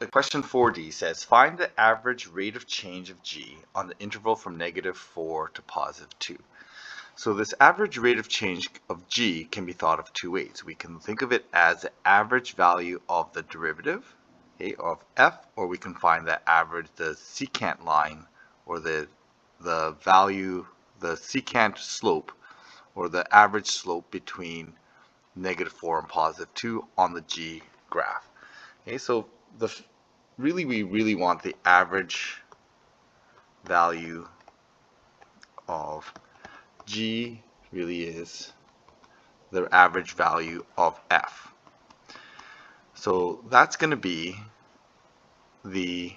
question 4D says, find the average rate of change of g on the interval from -4 to +2. So this average rate of change of g can be thought of two ways. We can think of it as the average value of the derivative, okay, of f, or we can find the average, the secant line, or the value, the secant slope, or the average slope between -4 and +2 on the g graph. Okay, so we really want the average value of g really is the average value of f. So that's going to be the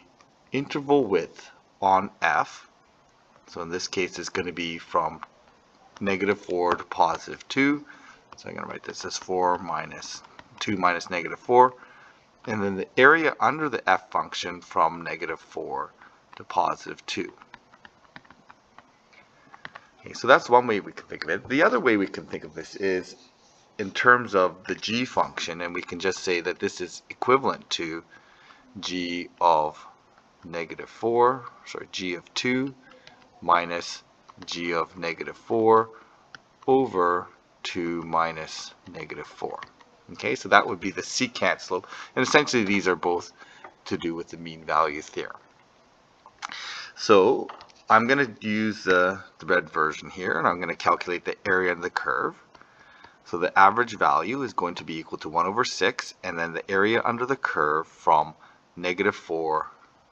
interval width on f. So in this case, it's going to be from -4 to +2. So I'm going to write this as 4 minus 2 minus -4. And then the area under the f function from -4 to +2. Okay, so that's one way we can think of it. The other way we can think of this is in terms of the g function, and we can just say that this is equivalent to g of g of 2 minus g of -4 over 2 minus -4. Okay, so that would be the secant slope, and essentially these are both to do with the mean value theorem. So I'm going to use the red version here, and I'm going to calculate the area of the curve. So the average value is going to be equal to 1/6, and then the area under the curve from -4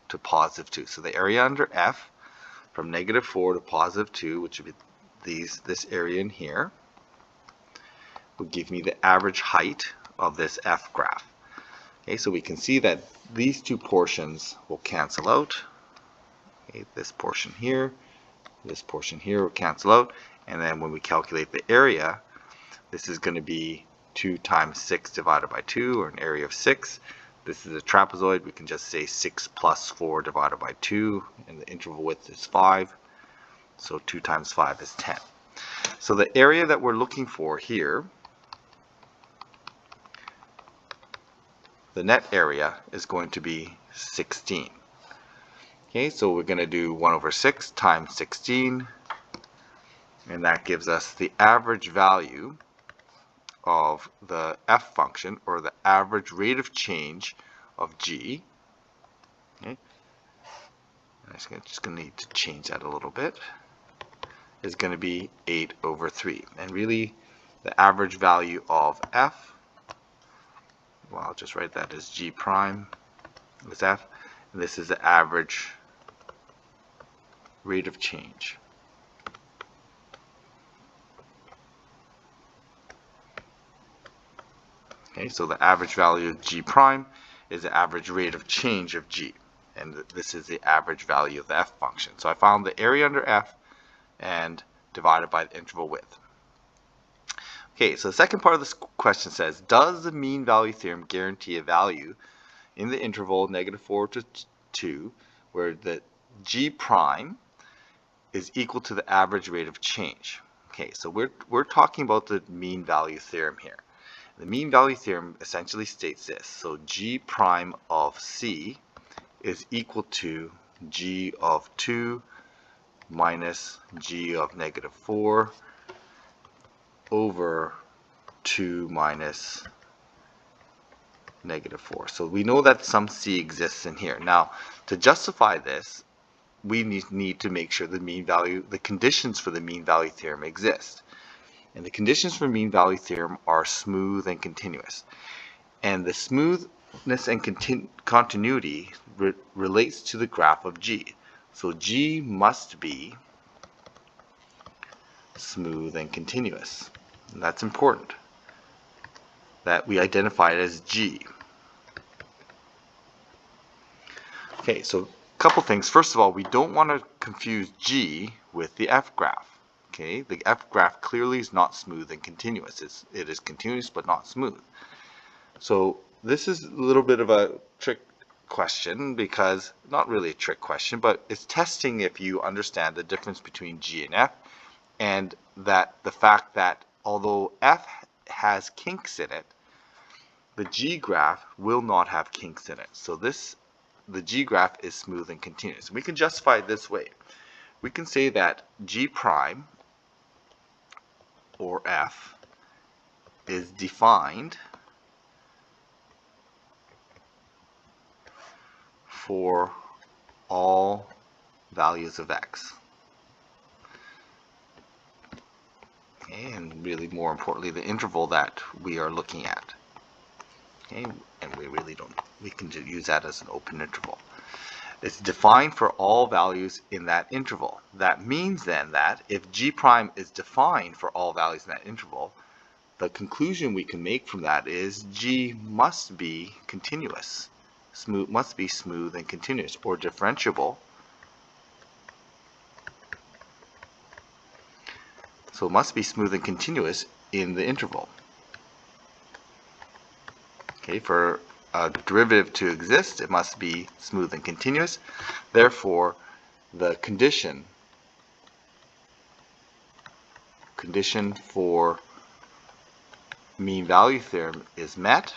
to +2. So the area under f from -4 to +2, which would be this area in here, will give me the average height of this f graph. Okay, so we can see that these two portions will cancel out. Okay, this portion here will cancel out, and then when we calculate the area, this is going to be 2 times 6 divided by 2, or an area of 6. This is a trapezoid. We can just say 6 plus 4 divided by 2, and the interval width is 5. So 2 times 5 is 10. So the area that we're looking for here, the net area, is going to be 16. Okay, so we're going to do 1/6 times 16, and that gives us the average value of the f function, or the average rate of change of g. Okay, I'm just going to need to change that a little bit. Is going to be 8/3, and really the average value of f, well, I'll just write that as g prime is f, and this is the average rate of change. Okay, so the average value of g prime is the average rate of change of g, and this is the average value of the f function. So I found the area under f and divided by the interval width. Okay, so the second part of this question says, does the mean value theorem guarantee a value in the interval -4 to 2 where the g prime is equal to the average rate of change? Okay, so we're talking about the mean value theorem here. The mean value theorem essentially states this. So g prime of c is equal to g of 2 minus g of -4 over 2 minus -4. So we know that some c exists in here. Now, to justify this, we need to make sure the mean value, the conditions for the mean value theorem exist. And the conditions for mean value theorem are smooth and continuous. And the smoothness and continuity relates to the graph of g. So g must be smooth and continuous. And that's important, that we identify it as g. Okay, so a couple things. First of all, we don't want to confuse g with the f graph. Okay, the f graph clearly is not smooth and continuous. It is continuous but not smooth. So this is a little bit of a trick question, because, not really a trick question, but it's testing if you understand the difference between g and f, and that the fact that although f has kinks in it, the g graph will not have kinks in it. So this the G graph is smooth and continuous. We can justify it this way. We can say that G prime, or F, is defined for all values of x. Okay, and really more importantly, the interval that we are looking at. Okay, and we can use that as an open interval. It's defined for all values in that interval. That means then that if G prime is defined for all values in that interval, the conclusion we can make from that is G must be continuous. Must be smooth and continuous, or differentiable. So it must be smooth and continuous in the interval. Okay, for a derivative to exist, it must be smooth and continuous. Therefore, the condition for mean value theorem is met,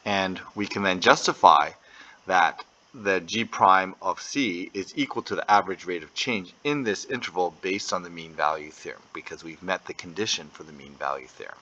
and we can then justify that the G prime of C is equal to the average rate of change in this interval based on the mean value theorem, because we've met the condition for the mean value theorem.